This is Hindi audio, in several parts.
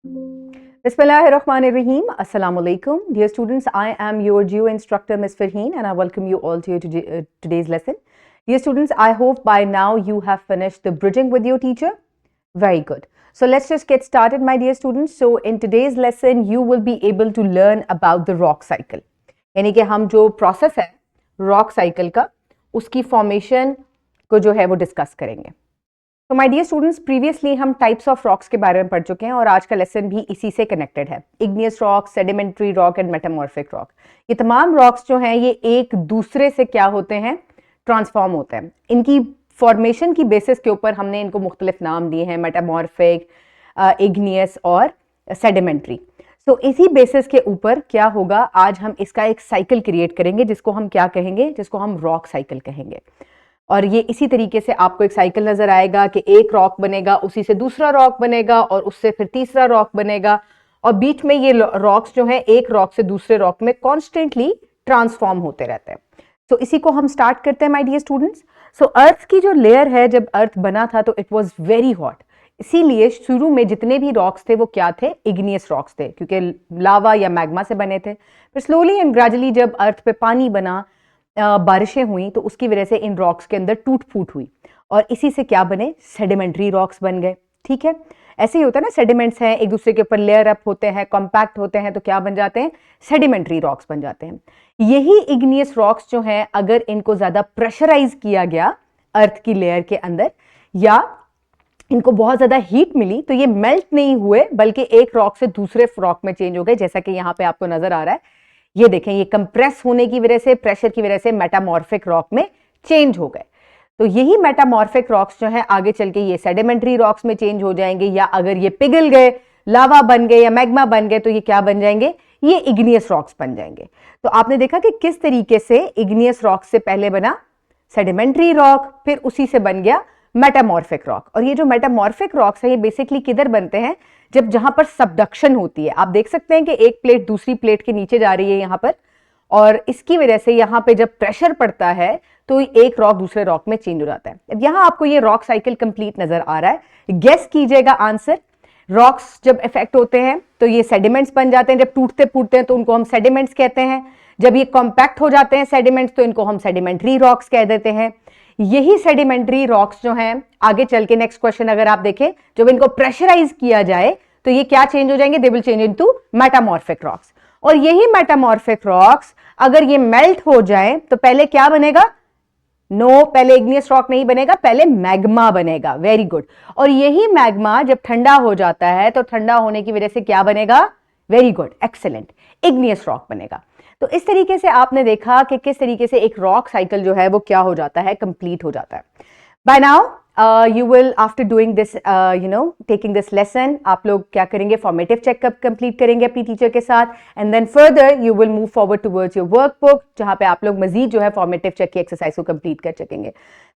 Bismillahirrahmanirrahim. Assalamu alaikum. Dear students, I am your geo instructor, Ms. Farheen, and I welcome you all to today's lesson. Dear students, I hope by now you have finished the bridging with your teacher. Very good. So let's just get started, my dear students. So in today's lesson, you will be able to learn about the rock cycle. यानी कि हम जो process है rock cycle का, उसकी formation को जो है वो discuss करेंगे. तो माय डियर स्टूडेंट्स, प्रीवियसली हम टाइप्स ऑफ रॉक्स के बारे में पढ़ चुके हैं और आज का लेसन भी इसी से कनेक्टेड है. Igneous rock, sedimentary rock and metamorphic rock. ये तमाम रॉक्स जो हैं ये एक दूसरे से क्या होते हैं, ट्रांसफॉर्म होते हैं. इनकी फॉर्मेशन की बेसिस के ऊपर हमने इनको मुख्तलिफ नाम दिए हैं, मेटामॉर्फिक, इग्नियस और सेडिमेंट्री. सो इसी बेसिस के ऊपर क्या होगा, आज हम इसका एक साइकिल क्रिएट करेंगे जिसको हम क्या कहेंगे, जिसको हम रॉक साइकिल कहेंगे. और ये इसी तरीके से आपको एक साइकिल नजर आएगा कि एक रॉक बनेगा, उसी से दूसरा रॉक बनेगा और उससे फिर तीसरा रॉक बनेगा और बीच में ये रॉक्स जो हैं एक रॉक से दूसरे रॉक में कॉन्स्टेंटली ट्रांसफॉर्म होते रहते हैं. तो इसी को हम स्टार्ट करते हैं माय डियर स्टूडेंट्स. सो अर्थ की जो लेयर है, जब अर्थ बना था तो इट वाज वेरी हॉट. इसीलिए शुरू में जितने भी रॉक्स थे वो क्या थे, इग्नियस रॉक्स थे, क्योंकि लावा या मैग्मा से बने थे. फिर स्लोली एंड ग्रेजुअली जब अर्थ पे पानी बना, बारिशें हुई, तो उसकी वजह से इन रॉक्स के अंदर टूट फूट हुई और इसी से क्या बने, सेडिमेंट्री रॉक्स बन गए. ठीक है, ऐसे ही होता है ना, सेडिमेंट्स हैं एक दूसरे के ऊपर लेयर अप होते हैं, कॉम्पैक्ट होते हैं, तो क्या बन जाते हैं, सेडिमेंट्री रॉक्स बन जाते हैं. यही इग्नियस रॉक्स जो हैं, अगर इनको ज्यादा प्रेशराइज किया गया अर्थ की लेयर के अंदर या इनको बहुत ज्यादा हीट मिली तो ये मेल्ट नहीं हुए बल्कि एक रॉक से दूसरे रॉक में चेंज हो गए. जैसा कि यहाँ पे आपको नजर आ रहा है, ये देखें, ये कंप्रेस होने की वजह से, प्रेशर की वजह से मेटामॉर्फिक रॉक में चेंज हो गए. तो यही मेटामॉर्फिक रॉक्स जो है आगे चल के ये सेडिमेंट्री रॉक्स में चेंज हो जाएंगे, या अगर ये पिघल गए, लावा बन गए या मैग्मा बन गए, तो ये क्या बन जाएंगे, ये इग्नियस रॉक्स बन जाएंगे. तो आपने देखा कि किस तरीके से इग्नियस रॉक से पहले बना सेडिमेंट्री रॉक, फिर उसी से बन गया मेटामॉर्फिक रॉक. और ये जो मेटामॉर्फिक रॉक्स है ये बेसिकली किधर बनते हैं, जब जहां पर सबडक्शन होती है. आप देख सकते हैं कि एक प्लेट दूसरी प्लेट के नीचे जा रही है यहां पर, और इसकी वजह से यहां पे जब प्रेशर पड़ता है तो एक रॉक दूसरे रॉक में चेंज हो जाता है. अब यहां आपको ये रॉक साइकिल कंप्लीट नजर आ रहा है. गेस कीजिएगा आंसर. रॉक्स जब इफेक्ट होते हैं तो ये सेडिमेंट्स बन जाते हैं, जब टूटते फूटते हैं तो उनको हम सेडिमेंट्स कहते हैं, जब ये कॉम्पैक्ट हो जाते हैं सेडिमेंट्स तो इनको हम सेडिमेंट्री रॉक्स कह देते हैं. यही सेडिमेंट्री रॉक्स जो हैं आगे चल के, नेक्स्ट क्वेश्चन अगर आप देखें, जब इनको प्रेशराइज किया जाए तो ये क्या चेंज हो जाएंगे, they will change into metamorphic rocks. और यही मेटामॉर्फिक रॉक्स अगर ये मेल्ट हो जाए तो पहले क्या बनेगा, पहले इग्नियस रॉक नहीं बनेगा, पहले मैग्मा बनेगा. Very good. और यही मैग्मा जब ठंडा हो जाता है तो ठंडा होने की वजह से क्या बनेगा, very good, excellent, igneous rock बनेगा. तो इस तरीके से आपने देखा कि किस तरीके से एक रॉक साइकिल जो है वो क्या हो जाता है, कंप्लीट हो जाता है. By now you will, after doing this, taking this lesson, आप लोग क्या करेंगे, फॉर्मेटिव चेकअप कंप्लीट करेंगे अपनी टीचर के साथ, and then further you will move forward towards your workbook, जहां पे आप लोग मजीद जो है फॉर्मेटिव चेक की एक्सरसाइज को कंप्लीट कर सकेंगे.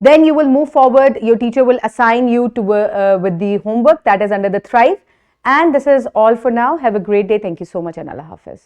Then you will move forward, your teacher will assign you to with the homework that is under the thrive. And this is all for now. Have a great day. Thank you so much and अल्लाह हाफिज.